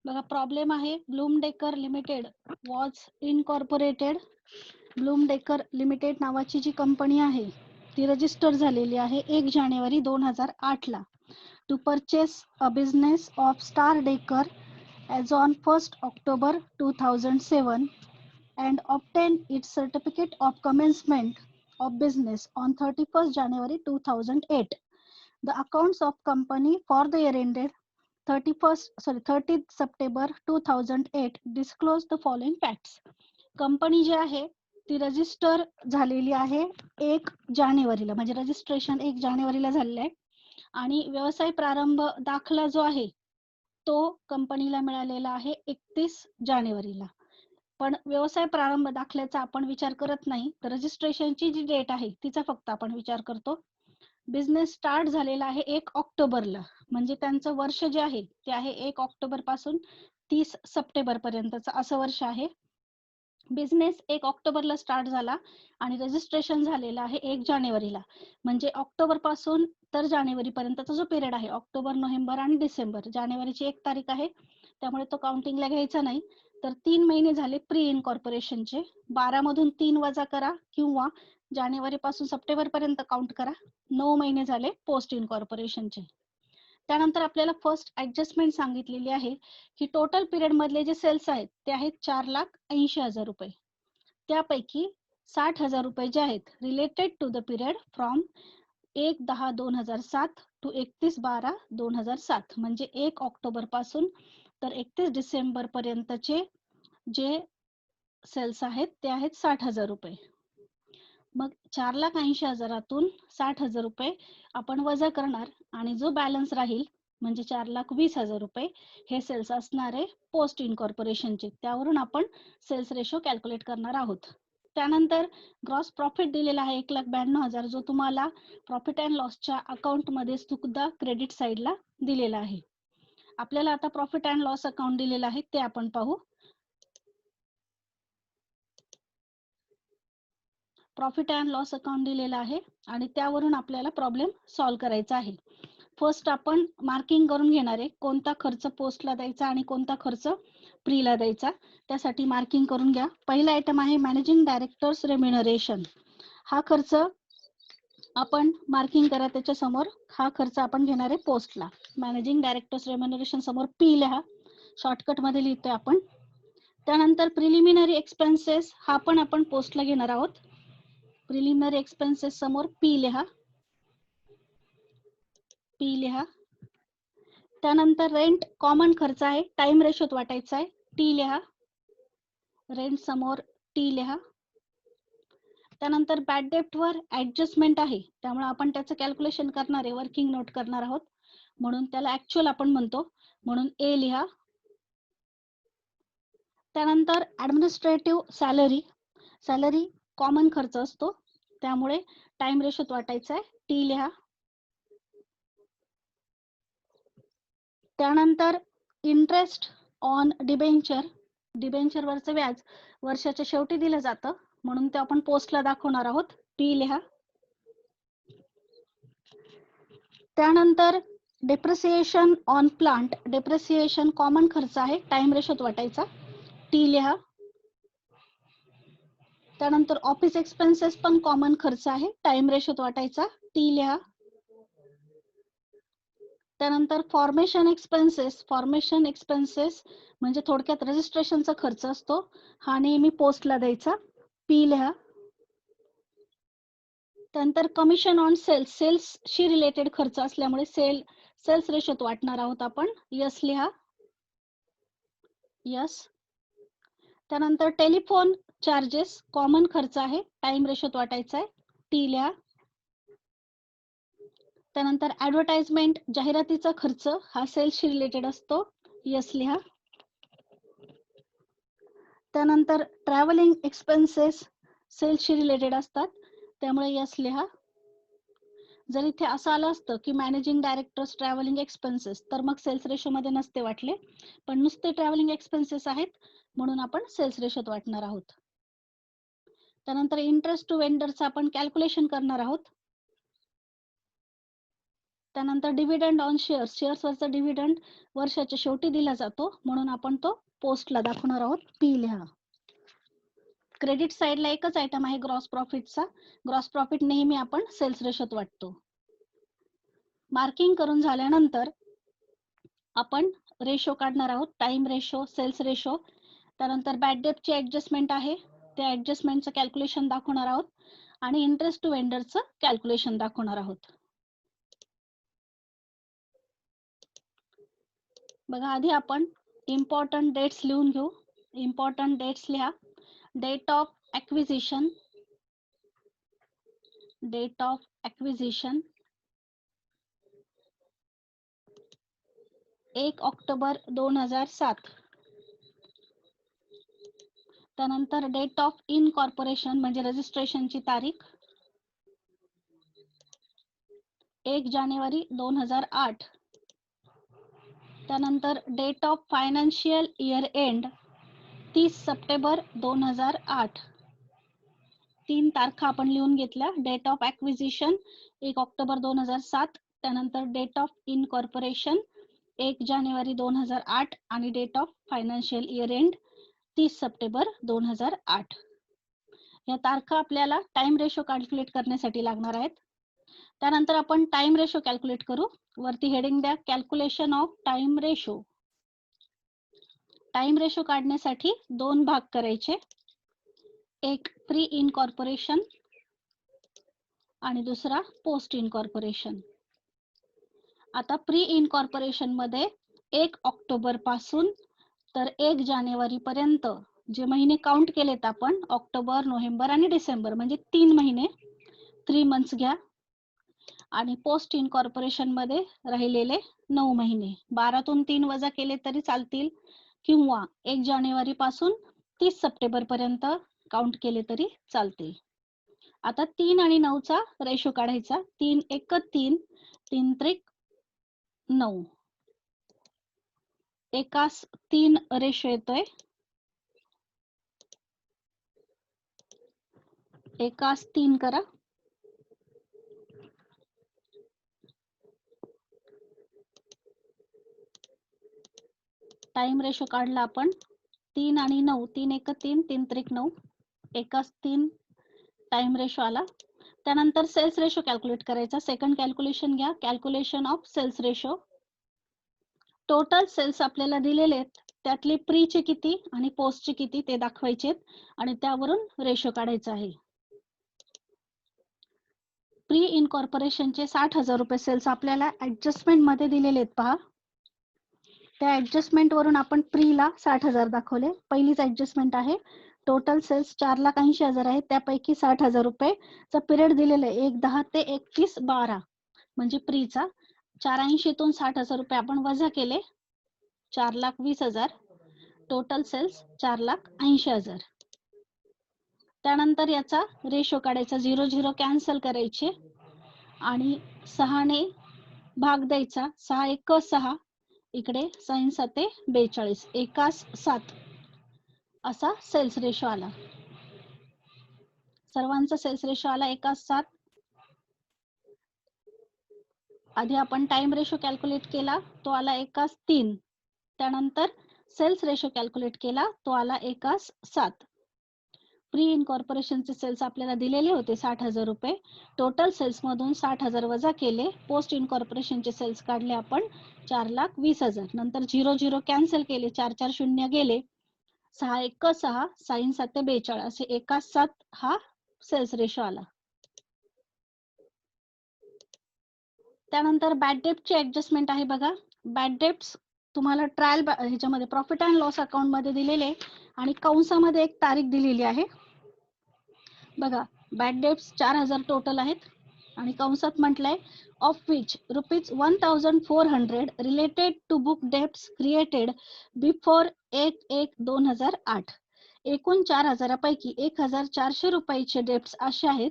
बघा प्रॉब्लेम आहे. Bloom Decker limited was incorporated. Bloom Decker limited नावाची जी कंपनी आहे ती रजिस्टर झालेली आहे 1 जानेवारी 2008 ला to purchase a business of Star Decker as on 1st October 2007 and obtain its certificate of commencement of business on 31st January 2008. The accounts of company for the year ended 30th September 2008 disclose the following facts. Company जी आहे ती register झालेली आहे 1 जानेवारीला, म्हणजे registration 1 जानेवारीला झालेलं आहे आणि व्यवसाय प्रारंभ दाखला जो आहे तो कंपनीला मिळालेला आहे 31 जानेवारीला. पण व्यवसाय प्रारंभ दाखल्याचा आपण विचार करत नाही, तर रजिस्ट्रेशनची जी डेट आहे तिचा फक्त आपण विचार करतो. बिझनेस स्टार्ट झालेला आहे 1 ऑक्टोबरला, म्हणजे त्यांचं वर्ष जे आहे ते आहे 1 ऑक्टोबर पासून 30 सप्टेंबर पर्यंतचं असं वर्ष आहे. बिझनेस 1 ऑक्टोबरला स्टार्ट झाला आणि रजिस्ट्रेशन झालेलं आहे 1 जानेवारीला, म्हणजे ऑक्टोबर पासून तर जानेवारी पर्यंतचा जो पिरियड आहे, ऑक्टोबर, नोव्हेंबर आणि डिसेंबर, जानेवारीची 1 तारीख आहे त्यामुळे तो काउंटिंगला घ्यायचा नाही. तर 3 महिने झाले प्री इनकॉर्पोरेशनचे. 12 मधून 3 वजा करा किंवा जानेवारी पासून सप्टेंबर पर्यंत काउंट करा. 9 महिने झाले पोस्ट इनकॉर्पोरेशनचे. त्यानंतर आपल्याला फर्स्ट ऍडजस्टमेंट सांगितलेली आहे की टोटल पिरियड मधले जे सेल्स आहेत ते आहेत 4,80,000 रुपये. त्यापैकी 60,000 रुपये जे आहेत related to the period from 1/10/2007 to 31/12/2007, म्हणजे 1 ऑक्टोबर पासून तर 31 डिसेंबर पर्यंतचे जे सेल्स आहेत ते आहेत 60,000 रुपये. मग 4,80,000तून 60,000 रुपये आपण वजा करणार आणि जो बॅलन्स राहील म्हणजे 4,20,000 रुपये हे सेल्स असणारे पोस्ट इनकॉर्पोरेशनचे. त्यावरून आपण सेल्स रेशो कॅल्क्युलेट करणार आहोत. त्यानंतर ग्रॉस प्रॉफिट दिलेला आहे 1,92,000, जो तुम्हाला प्रॉफिट अँड लॉसच्या अकाउंट मध्ये सुद्धा क्रेडिट साईडला दिलेला आहे. आपल्याला आता प्रॉफिट अँड लॉस अकाउंट दिलेला आहे ते आपण पाहू. प्रॉफिट अँड लॉस अकाउंट दिलेला आहे आणि त्यावरून आपल्याला प्रॉब्लेम सॉल्व्ह करायचा आहे. फर्स्ट आपण मार्किंग करून घेणार आहे कोणता खर्च पोस्टला द्यायचा आणि कोणता खर्च प्रीला द्यायचा. त्यासाठी मार्किंग करून घ्या. पहिला आयटम आहे मॅनेजिंग डायरेक्टर्स रेम्युनरेशन. हा खर्च आपण मार्किंग करा त्याच्या समोर. हा खर्च आपण घेणार आहे पोस्टला. मॅनेजिंग डायरेक्टर्स रेम्युनरेशन समोर पी लिहा, शॉर्टकट मध्ये लिहितोय आपण. त्यानंतर प्रिलिमिनरी एक्सपेन्सेस हा पण आपण पोस्टला घेणार आहोत. प्रिलिमिनरी एक्सपेन्सेस समोर पी लिहा, पी लिहा. त्यानंतर रेंट कॉमन खर्च आहे, टाइम रेशोत वाटायचा आहे, टी लिहा. रेंट समोर टी लिहा. त्यानंतर बॅड डेप्ट वर ऍडजस्टमेंट आहे त्यामुळे आपण त्याचं कॅल्क्युलेशन करणार आहे, वर्किंग नोट करणार आहोत, म्हणून त्याला ऍक्च्युअल आपण म्हणतो, म्हणून ए लिहा. त्यानंतर ऍडमिनिस्ट्रेटिव्ह सॅलरी, सॅलरी कॉमन खर्च असतो त्यामुळे टाइम रेशोत वाटायचा आहे, टी लिहा. त्यानंतर इंटरेस्ट ऑन डिबेंचर, डिबेंचर वरचं व्याज वर्षाच्या शेवटी दिलं जातं म्हणून ते आपण पोस्टला दाखवणार आहोत, पी लिहा. त्यानंतर depreciation on plant, depreciation common खर्च आहे, टाइम रेशोत वाटायचा, टी लिहा. त्यानंतर ऑफिस एक्सपेन्सेस पण कॉमन खर्च आहे, टाइम रेशोत वाटायचा, टी लिहा. त्यानंतर फॉर्मेशन एक्सपेन्सेस, फॉर्मेशन एक्सपेन्सेस म्हणजे थोडक्यात रजिस्ट्रेशनचा खर्च असतो, हा नेहमी पोस्टला द्यायचा, पी लिहा. त्यानंतर कमिशन ऑन सेल्स, सेल्सशी रिलेटेड खर्च असल्यामुळे सेल्स रेशोत वाटणार आहोत आपण, यस लिहा, यस. त्यानंतर टेलिफोन चार्जेस कॉमन खर्च आहे, टाइम रेशोत वाटायचा आहे, टी लिहा. त्यानंतर ऍडव्हर्टाइजमेंट जाहिरातीचा खर्च हा सेल्सशी रिलेटेड असतो, यस लिहा. त्यानंतर ट्रॅव्हलिंग एक्सपेन्सेस सेल्सशी रिलेटेड असतात त्यामुळे यस लिहा. जर इथे असं आलं असतं की मॅनेजिंग डायरेक्टर्स ट्रॅव्हलिंग एक्सपेन्सेस तर मग सेल्स रेशो मध्ये नसते वाटले, पण नुसते ट्रॅव्हलिंग एक्सपेन्सेस आहेत म्हणून आपण सेल्स रेशोत वाटणार आहोत. त्यानंतर इंटरेस्ट टू वेंडरचं आपण कॅल्क्युलेशन करणार आहोत. त्यानंतर डिव्हिडंड ऑन शेअर्स, शेअर्सवरचा डिव्हिडंड वर्षाच्या शेवटी दिला जातो म्हणून आपण तो पोस्टला दाखवणार आहोत, पी लिहा. क्रेडिट साईडला एकच आयटम आहे ग्रॉस प्रॉफिटचा. ग्रॉस प्रॉफिट नेहमी आपण सेल्स रेशोत वाटतो. मार्किंग करून झाल्यानंतर आपण रेशो काढणार आहोत, टाइम रेशो, सेल्स रेशो. त्यानंतर बॅड डेटची ऍडजस्टमेंट आहे, त्या ऍडजस्टमेंटचं कॅल्क्युलेशन दाखवणार आहोत आणि इंटरेस्ट टू वेंडरचं कॅल्क्युलेशन दाखवणार आहोत. बघा, आधी आपण इम्पॉर्टंट डेट्स लिहून घेऊ. इम्पॉर्टंट डेट्स लिहा. Date of acquisition, date of acquisition 1 October 2007. त्यानंतर डेट ऑफ इनकॉर्पोरेशन म्हणजे रजिस्ट्रेशनची तारीख 1 जानेवारी 2008. त्यानंतर date of financial year end 30 September 2008. 3 तारखा आपण लिहून घेतल्या. डेट ऑफ ऍक्विजिशन 1 ऑक्टोबर 2007, त्यानंतर डेट ऑफ इनकॉर्पोरेशन 1 जानेवारी 2008 आणि date of financial year end 30 September 2008. या तारखा आपल्याला टाइम रेशो कॅल्क्युलेट करण्यासाठी लागणार आहेत. त्यानंतर आपण टाइम रेशो कॅल्क्युलेट करू. वरती हेडिंग द्या, calculation of time ratio. Time ratio काढण्यासाठी 2 भाग करायचे, एक प्री इनकॉर्पोरेशन आणि दुसरा पोस्ट इनकॉर्पोरेशन. आता प्री इनकॉर्पोरेशन मध्ये 1 ऑक्टोबर पासून तर 1 जानेवारी पर्यंत जे महिने काउंट केलेत आपण, ऑक्टोबर, नोव्हेंबर आणि डिसेंबर, म्हणजे 3 महिने, 3 मंथ्स घ्या. आणि पोस्ट इनकॉर्पोरेशन मध्ये राहिलेले 9 महिने, 12तून 3 वजा केले तरी चालतील किंवा 1 जानेवारी पासून 30 सप्टेंबर पर्यंत काउंट केले तरी चालतील. आता 3 आणि 9चा रेशो काढायचा. 3 एक 3, 3 त्रिक 9. एकास 3 रेशो येतोय. एकास 3 करा. टाइम रेशो काढला आपण. 3 आणि 9, 3 एक 3, 3 त्रिक 9. एकास 3 टाइम रेशो आला. त्यानंतर सेल्स रेशो कॅल्क्युलेट करायचा. सेकंड कॅल्क्युलेशन घ्या, calculation of sales ratio. Total sales आपल्याला दिलेले आहेत, त्यातले प्रीचे किती आणि पोस्टचे किती ते दाखवायचे आणि त्यावरून रेशो काढायचा आहे. प्री इनकॉर्पोरेशनचे 60,000 रुपये सेल्स आपल्याला ऍडजस्टमेंट मध्ये दिलेले आहेत पहा. त्या ऍडजस्टमेंट वरून आपण प्रीला 60,000 दाखवले. पहिलीच ऍडजस्टमेंट आहे. टोटल सेल्स 4,80,000 आहे, त्यापैकी 60,000 रुपयेचा पिरियड दिलेला आहे 1/10 ते 31/12 म्हणजे प्रीचा. 480तून 60,000 रुपये आपण वजा केले, 4,20,000. Total sales 4,80,000. त्यानंतर याचा रेशो काढायचा, 0 0 कॅन्सल करायचे आणि 6ने भाग द्यायचा. 6 एक 6, इकडे 6 7 42, एकास 7 असा सेल्स रेशो आला. सर्वांचा सेल्स रेशो आला एकास 7. आधी आपण टाइम रेशो कॅल्क्युलेट केला, तो आला एकास 3. त्यानंतर सेल्स रेशो कॅल्क्युलेट केला, तो आला एकास 7. प्री इनकॉर्पोरेशनचे सेल्स आपल्याला दिलेले होते 60,000 रुपये. टोटल सेल्स मधून 60,000 वजा केले. पोस्ट इनकॉर्पोरेशनचे सेल्स काढले आपण 4,20,000. नंतर 0 0 कॅन्सल केले, 4 4 शून्य गेले, 6 एक 6, 6 7 42 असे एकास 7 हा सेल्स रेशो आला. त्यानंतर बॅड डेटची ऍडजस्टमेंट आहे बघा. बॅड डेट्स तुम्हाला ट्रायल ह्याच्यामध्ये प्रॉफिट अँड लॉस अकाउंट मध्ये दिलेले आणि कंसामध्ये एक तारीख दिलेली आहे बघा. बॅड डेट्स 4,000 टोटल आहेत आणि कंसात म्हटलंय of which ₹1,400 related to book debts created before 1/1/2008. एकूण 4,000 पैकी 1,400 रुपयाचे डेट्स असे आहेत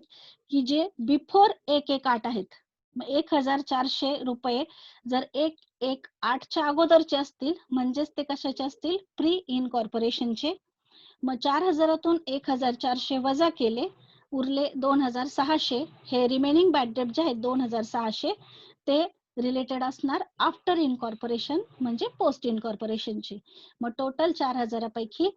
की जे बिफोर 1/1/8 आहेत. 1,400 रुपये जर 1/1/8च्या अगोदरचे असतील म्हणजेच ते कशाचे असतील, प्री इनकॉर्पोरेशनचे. मग 4,000तून 1,400 वजा केले, उरले 2,600. हे रिमेनिंग बॅड डेट जे आहेत 2,600 ते रिलेटेड असणार आफ्टर इनकॉर्पोरेशन म्हणजे पोस्ट इनकॉर्पोरेशनची. मग टोटल 4,000 पैकी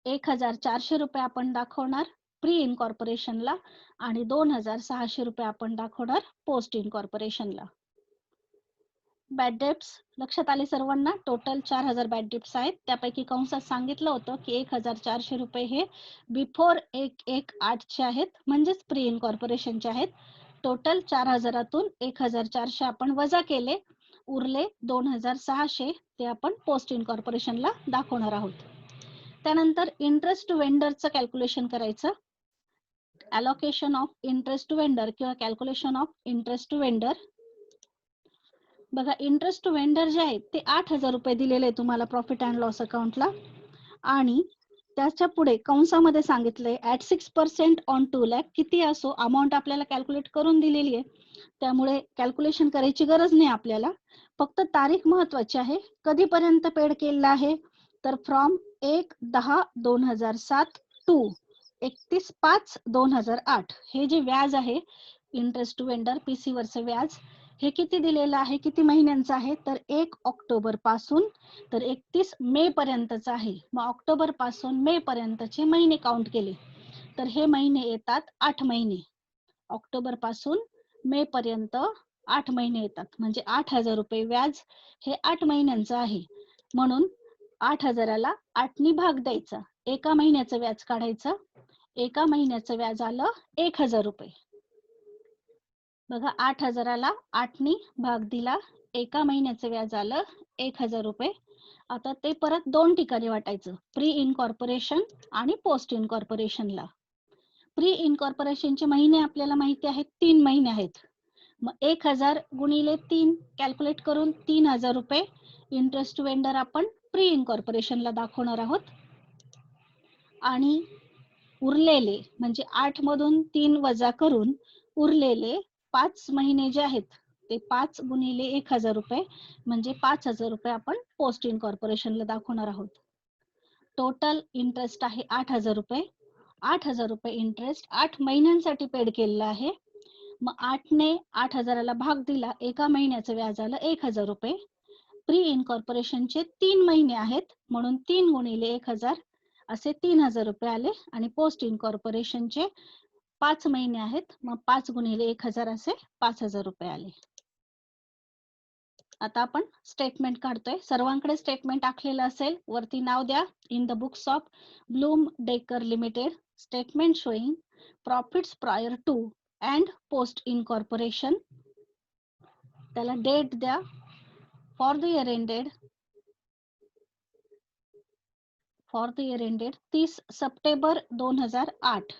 1,400 रुपये आपण दाखवणार प्री इनकॉर्पोरेशनला आणि 2,600 रुपये आपण दाखवणार पोस्ट इनकॉर्पोरेशनला. बॅड डेप्स लक्षात आले सर्वांना. टोटल 4,000 बॅड डेप्स आहेत. त्यापैकी कंसात सांगितलं होतं की 1,400 रुपये हे बिफोर 1/1/8 आहेत म्हणजेच प्री इनकॉर्पोरेशनचे आहेत. टोटल 4,000तून 1,400 आपण वजा केले, उरले 2,600 ते आपण पोस्ट इनकॉर्पोरेशनला दाखवणार आहोत. त्यानंतर इंटरेस्ट टू वेंडरचं कॅल्क्युलेशन करायचं. Allocation of interest to vendor किंवा calculation of interest to vendor. बघा, इंटरेस्ट टू वेंडर जे आहे ते 8,000 रुपये दिलेले आहे तुम्हाला प्रॉफिट अँड लॉस अकाउंटला आणि त्याच्या पुढे कंसामध्ये सांगितलंय ऍट 6% ऑन 2 लाख. किती असो अमाऊंट आपल्याला कॅल्क्युलेट करून दिलेली आहे, त्यामुळे कॅल्क्युलेशन करायची गरज नाही आपल्याला. फक्त तारीख महत्वाची आहे. कधीपर्यंत पेड केलेला आहे तर फ्रॉम 1/10/2007 टू 31/5/2008. हे जे व्याज आहे इंटरेस्ट टू वेंडर पीसी वरचं व्याज हे किती दिलेलं आहे, किती महिन्यांचं आहे तर 1 ऑक्टोबर पासून तर 31 मे पर्यंतच आहे. मग ऑक्टोबर पासून मे पर्यंतचे महिने काउंट केले तर हे महिने येतात 8 महिने. ऑक्टोबर पासून मे पर्यंत 8 महिने येतात म्हणजे 8,000 रुपये व्याज हे 8 महिन्यांचं आहे. म्हणून 8,000ला 8नी भाग द्यायचा. एका महिन्याचं व्याज काढायचं. एका महिन्याचं व्याज आलं 1,000 रुपये. बघा, 8,000ला 8नी भाग दिला, एका महिन्याचं व्याज आलं 1,000 रुपये. आता ते परत 2 ठिकाणी वाटायचं, प्री इनकॉर्पोरेशन आणि पोस्ट इनकॉर्पोरेशनला. प्री इनकॉर्पोरेशनचे महिने आपल्याला माहिती आहेत 3 महिने आहेत. मग 1,000 गुणिले 3 कॅल्क्युलेट करून 3,000 रुपये इंटरेस्ट टू वेंडर आपण प्री इनकॉर्पोरेशनला दाखवणार आहोत. आणि उरलेले म्हणजे 8 मधून 3 वजा करून उरलेले 5 महिने जे आहेत ते 5 गुणिले 1,000 रुपये म्हणजे 5,000 रुपये आपण पोस्ट इनकॉर्पोरेशनला दाखवणार आहोत. टोटल इंटरेस्ट आहे 8,000 रुपये. 8,000 रुपये इंटरेस्ट 8 महिन्यांसाठी पेड केलेला आहे. मग 8ने 8,000ला भाग दिला, एका महिन्याचं व्याज आलं 1,000 रुपये. प्री इनकॉर्पोरेशनचे 3 महिने आहेत म्हणून 3 गुणिले 1,000 असे 3,000 रुपये आले. आणि पोस्ट इनकॉर्पोरेशनचे 5 महिने आहेत मग 5 गुणिले 1,000 असे 5,000 रुपये आले. आता आपण स्टेटमेंट काढतोय. सर्वांकडे स्टेटमेंट आखलेलं असेल, वरती नाव द्या. In the books of Bloom Decker limited statement showing profits prior to and post incorporation. त्याला डेट द्या. For the year ended 30 September 2008.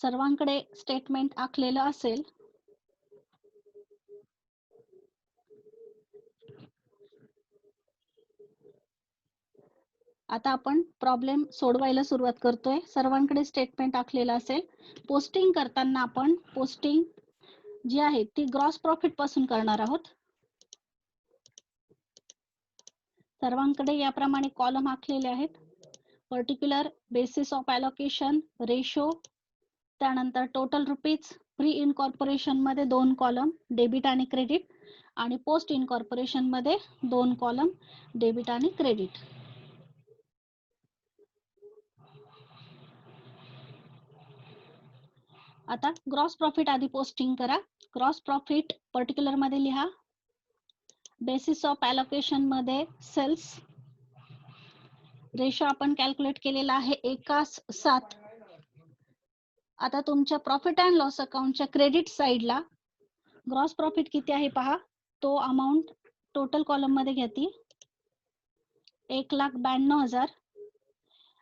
सर्वांकडे स्टेटमेंट आखलेलं असेल. आता आपण प्रॉब्लेम सोडवायला सुरुवात करतोय. सर्वांकडे स्टेटमेंट आखलेलं असेल. पोस्टिंग करताना आपण पोस्टिंग जी आहे ती ग्रॉस प्रॉफिट पासून करणार आहोत. सर्वांकडे याप्रमाणे कॉलम आखलेले आहेत. Particular, basis of allocation, ratio, त्यानंतर टोटल रुपीज. प्री इनकॉर्पोरेशन मध्ये 2 कॉलम डेबिट आणि क्रेडिट आणि पोस्ट इनकॉर्पोरेशन मध्ये 2 कॉलम डेबिट आणि क्रेडिट. आता ग्रॉस प्रॉफिट आधी पोस्टिंग करा. ग्रॉस प्रॉफिट पर्टिक्युलर मध्ये लिहा. बेसिस ऑफ ॲलोकेशन मध्ये सेल्स. रेशो आपण कॅल्क्युलेट केलेला आहे 1:7. आता तुमच्या प्रॉफिट अँड लॉस अकाउंटच्या क्रेडिट साइडला ग्रॉस प्रॉफिट किती आहे पहा. तो अमाऊंट टोटल कॉलम मध्ये घ्या, ती 1,92,000.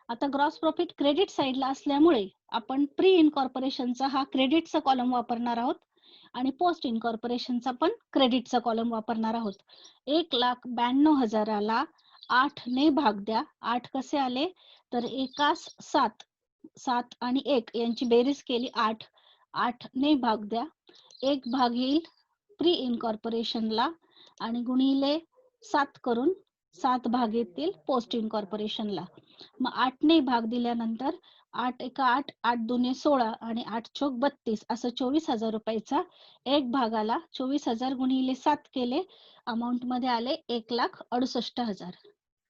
आता ग्रॉस प्रॉफिट क्रेडिट साइडला असल्यामुळे आपण प्री इनकॉर्पोरेशनचा हा क्रेडिटचा कॉलम वापरणार आहोत आणि पोस्ट इनकॉर्पोरेशनचा पण क्रेडिटचा कॉलम वापरणार आहोत. 1,92,000ला 8ने भाग द्या. 8 कसे आले तर 1:7. 7 आणि 1 यांची बेरीज केली 8. 8ने भाग द्या. 1 भाग येईल प्री इनकॉर्पोरेशनला आणि गुणिले 7 करून 7 भाग येतील पोस्ट इनकॉर्पोरेशनला. मग 8ने भाग दिल्यानंतर 8 एका 8, 8 दुने 16 आणि 8 चोक 32 असं 24,000 रुपयाचा एक भागाला 24,000 गुणिले 7 केले, अमाऊंट मध्ये आले 1,68,000.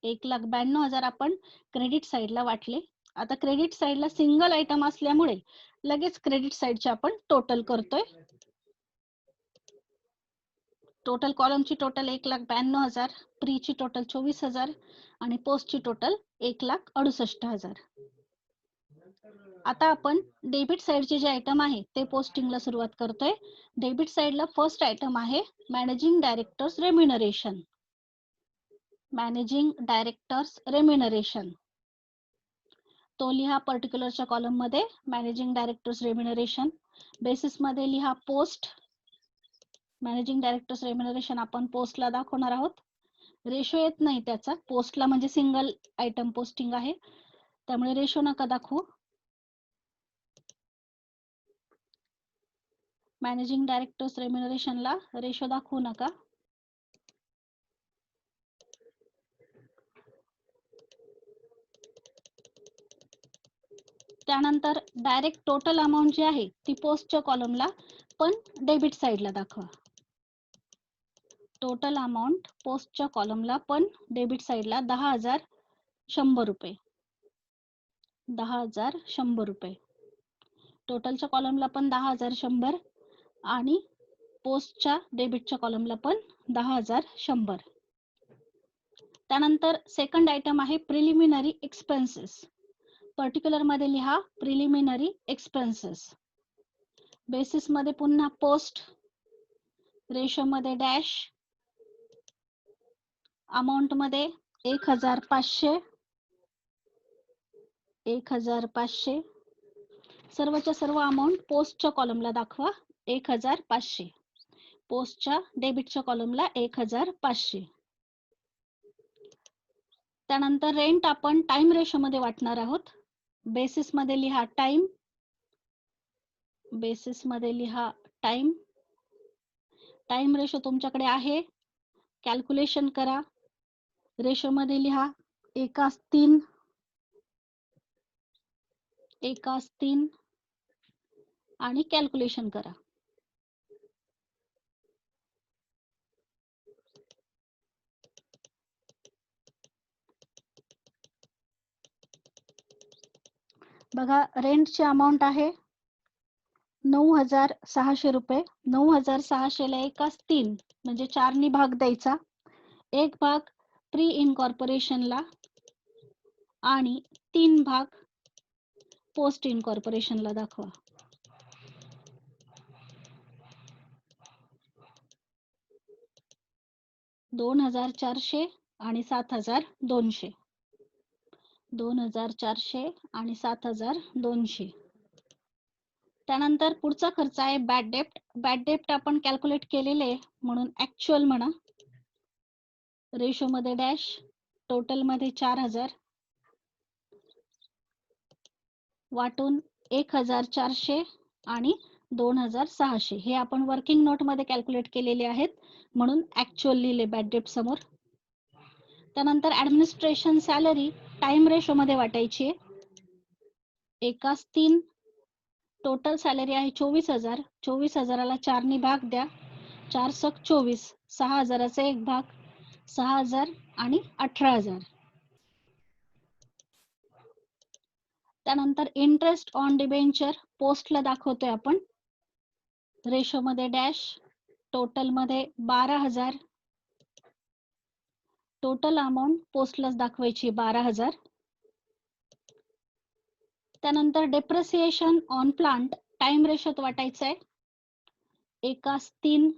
1,92,000 आपण क्रेडिट साईडला वाटले. आता क्रेडिट साईडला सिंगल आयटम असल्यामुळे लगेच क्रेडिट साईडचे आपण टोटल करतोय. टोटल कॉलमची टोटल 1,92,000, प्रीची टोटल 24,000 आणि पोस्टची टोटल 1,68,000. आता आपण डेबिट साईडचे जे आयटम आहे ते पोस्टिंगला सुरुवात करतोय. डेबिट साईडला फर्स्ट आयटम आहे managing directors remuneration. Managing directors remuneration तो लिहा पर्टिक्युलरच्या कॉलम मध्ये मॅनेजिंग डायरेक्टर्स रेम्युनरेशन. बेसिस मध्ये लिहा पोस्ट. मॅनेजिंग डायरेक्टर्स रेम्युनरेशन आपण पोस्टला दाखवणार आहोत. रेशो येत नाही त्याचा, पोस्टला म्हणजे सिंगल आयटम पोस्टिंग आहे त्यामुळे रेशो नका दाखवू. मॅनेजिंग डायरेक्टर्स रेम्युनरेशनला रेशो दाखवू नका. त्यानंतर डायरेक्ट टोटल अमाऊंट जी आहे ती पोस्टच्या कॉलमला पण डेबिट साईडला दाखवा. टोटल अमाऊंट पोस्टच्या कॉलमला पण डेबिट साईडला 10,100 रुपये. 10,100 रुपये. टोटलच्या कॉलमला पण 10,100 आणि पोस्टच्या डेबिटच्या कॉलमला पण 10,100. त्यानंतर सेकंड आयटम आहे प्रिलिमिनरी एक्सपेन्सेस. पर्टिक्युलर मध्ये लिहा प्रिलिमिनरी एक्सपेन्सेस. बेसिस मध्ये पुन्हा पोस्ट, रेशो मध्ये डॅश, अमाऊंट मध्ये 1,500. 1,500. सर्वच्या सर्व अमाऊंट पोस्टच्या कॉलमला दाखवा 1,500. पोस्टच्या डेबिटच्या कॉलमला 1,500. त्यानंतर रेंट आपण टाइम रेशो मध्ये वाटणार आहोत. बेसिस मध्ये लिहा टाइम. बेसिस मध्ये लिहा टाइम. टाइम रेशो तुमच्याकडे आहे, कॅल्क्युलेशन करा. रेशो मध्ये लिहा 1:3. 1:3 आणि कॅल्क्युलेशन करा. बघा रेंटची अमाऊंट आहे 9,600 रुपये. 9,600 ला 1:3 म्हणजे 4 भाग द्यायचा. एक भाग प्री इनकॉर्पोरेशनला आणि 3 भाग पोस्ट इनकॉर्पोरेशनला दाखवा. $2,400 आणि 7,200. 2,400 आणि 7,200. त्यानंतर पुढचा खर्च आहे बॅड डेप्ट. बॅड डेप्ट आपण कॅल्क्युलेट केलेले म्हणून ऍक्च्युअल म्हणा. रेशो मध्ये डॅश, टोटल मध्ये 4,000 वाटून 1,400 आणि 2,600. हे आपण वर्किंग नोट मध्ये कॅल्क्युलेट केलेले आहेत म्हणून ऍक्च्युअल लिहिले बॅड डेप्ट समोर. त्यानंतर ऍडमिनिस्ट्रेशन सॅलरी टाइम रेशो मध्ये वाटायची 1:3. टोटल सॅलरी आहे 24,000. 24,000ला 4 भाग द्या. 4×24 6,000चा एक भाग 6,000 आणि 18,000. त्यानंतर इंटरेस्ट ऑन डिबेंचर पोस्टला दाखवतोय आपण. रेशो मध्ये डॅश, टोटल मध्ये 12,000. टोटल अमाऊंट पोस्टलाच दाखवायची 12,000. त्यानंतर डेप्रिसिएशन ऑन प्लांट टाइम रेशोत वाटायचं आहे 1:3.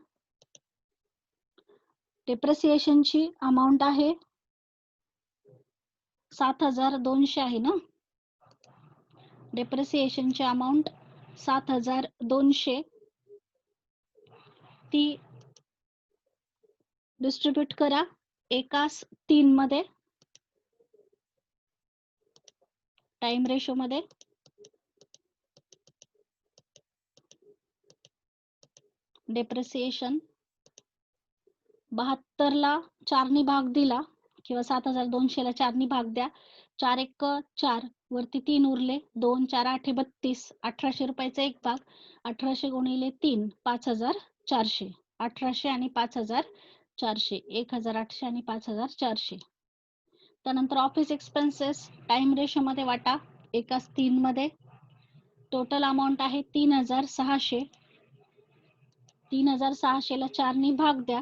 डेप्रिसिएशनची अमाऊंट आहे 7,200 आहे ना. डेप्रिसिएशनची अमाऊंट 7,200. ती डिस्ट्रीब्यूट करा 1:3 मध्ये टाइम रेशो मध्ये. डेप्रिसिएशन 72ला 4 भाग दिला किंवा 7,200ला 4 भाग द्या. 4 एक 4 वरती 3 उरले, 2 4 8 32, 1800 रुपयाचा एक भाग, 1800 गुणिले 3 5400, 1800 आणि 5400, 1800 आणि 5400. त्यानंतर ऑफिस एक्सपेन्सेस टाइम रेशो मध्ये वाटा, एकास 3 मध्ये. टोटल अमाऊंट आहे 3600. 3600 ला 4 ने भाग द्या,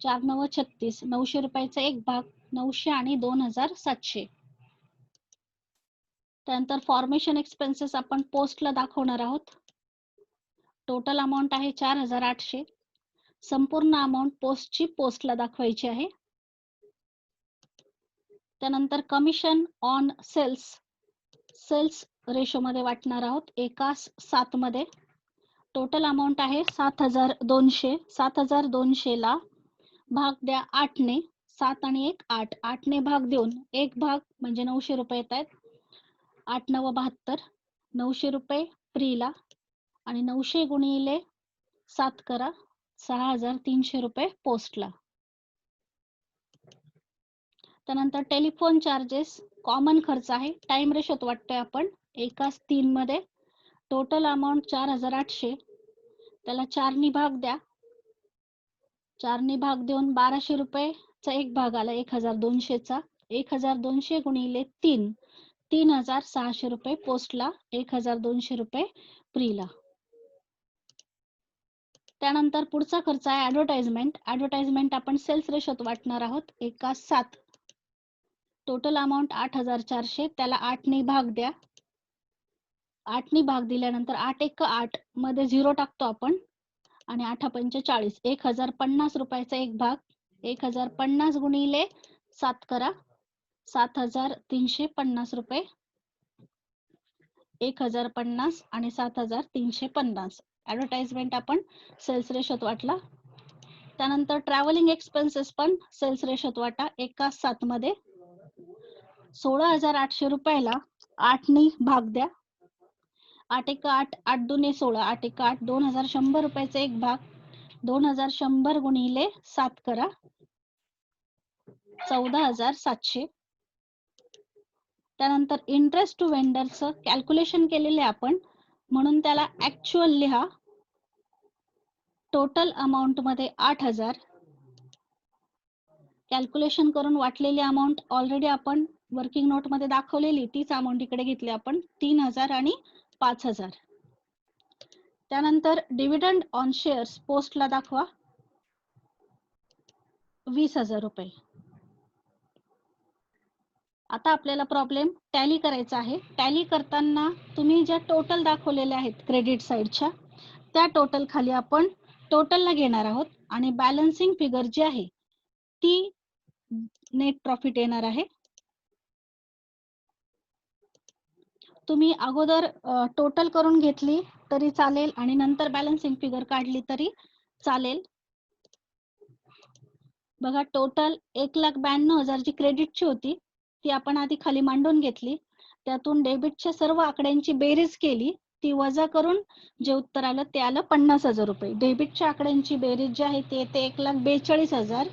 4 9 36, 900 रुपयाचा एक भाग, 900 आणि 2700. त्यानंतर फॉर्मेशन एक्सपेन्सेस आपण पोस्टला दाखवणार आहोत. टोटल अमाऊंट आहे 4800. संपूर्ण अमाऊंट पोस्टची पोस्टला दाखवायची आहे. त्यानंतर कमिशन ऑन सेल्स रेशो मध्ये वाटणार आहोत, एकास 7 मध्ये. टोटल अमाऊंट आहे 7200. 7200 ला भाग द्या 8 ने, 7 आणि 1 8, 8 ने भाग देऊन एक भाग म्हणजे 900 रुपये येत आहेत. 8 9 72, 900 रुपये प्रीला आणि 900 गुणिले 7 करा, 6300 रुपये पोस्टला. त्यानंतर टेलिफोन चार्जेस कॉमन खर्च आहे, टाइम रेशोत वाटतोय आपण, एकास 3 मध्ये. Total amount 4800. त्याला 4 ने भाग द्या, 4 ने भाग देऊन 1200 रुपयेचा एक भाग आला 1200 चा. 1200 गुणिले 3, 3600 रुपये पोस्टला, 1200 रुपये प्रीला. त्यानंतर पुढचा खर्च आहे ऍडव्हर्टाइजमेंट आपण सेल्स रेशोत वाटणार आहोत, एकास 7. Total amount 8400. त्याला 8 ने भाग द्या, 8 ने भाग दिल्यानंतर 8 एक 8 मध्ये 0 टाकतो आपण आणि 8 45, 1050 रुपयाचा एक भाग, 1050 गुणिले 7 करा, 7350 रुपये. 1050 आणि 7350. ऍडव्हर्टाइजमेंट आपण सेल्स रेशोत वाटला. त्यानंतर ट्रॅव्हलिंग एक्सपेन्सेस पण सेल्स रेशोत वाटा, एकास 7 मध्ये. 16800 रुपयाला 8 ने भाग द्या, 8 एक 8, 8 2 16, 8 एक 8, 2100 रुपयाचा एक भाग, 2100 गुणिले 7 करा, 14700. त्यानंतर इंटरेस्ट टू वेंडरचं कॅल्क्युलेशन केलेले आपण, म्हणून त्याला ऍक्च्युअल लिहा. टोटल अमाऊंट मध्ये 8000. कॅल्क्युलेशन करून वाटलेली अमाऊंट ऑलरेडी आपण वर्किंग नोट मध्ये दाखवलेली, तीच अमाऊंट इकडे घेतली आपण, 3000 आणि 5000. त्यानंतर डिव्हिडंड ऑन शेअर्स पोस्टला दाखवा, 20000 रुपये. आता आपल्याला प्रॉब्लेम टॅली करायचा आहे. टॅली करताना तुम्ही ज्या टोटल दाखवलेल्या आहेत क्रेडिट साईडच्या, त्या टोटल खाली आपण टोटलला घेणार आहोत आणि बॅलन्सिंग फिगर जी आहे ती नेट प्रॉफिट येणार आहे. तुम्ही अगोदर टोटल करून घेतली तरी चालेल आणि नंतर बॅलन्सिंग फिगर काढली तरी चालेल. बघा, टोटल 1,92,000 जी क्रेडिटची होती ती आपण आधी खाली मांडून घेतली. त्यातून डेबिटच्या सर्व आकड्यांची बेरीज केली, ती वजा करून जे उत्तर आलं ते आलं 50,000 रुपये. डेबिटच्या आकड्यांची बेरीज जी आहे ते येते 1,42,000,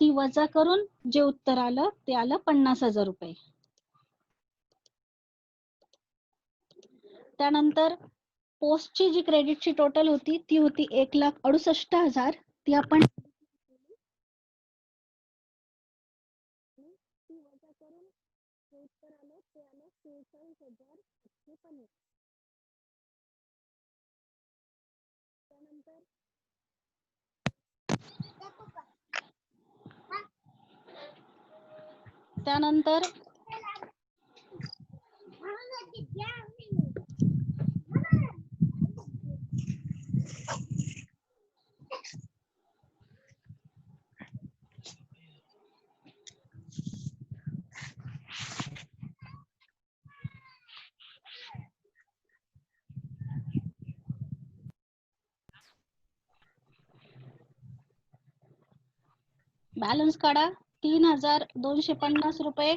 ती वजा करून जे उत्तर आलं ते आलं 50,000 रुपये. त्यानंतर पोस्टची जी क्रेडिटची टोटल होती ती होती 1,68,000, ती आपण वजा करून जे उत्तर आलं ते आलं 46,850. त्यानंतर बॅलन्स काढा, 3,250 रुपये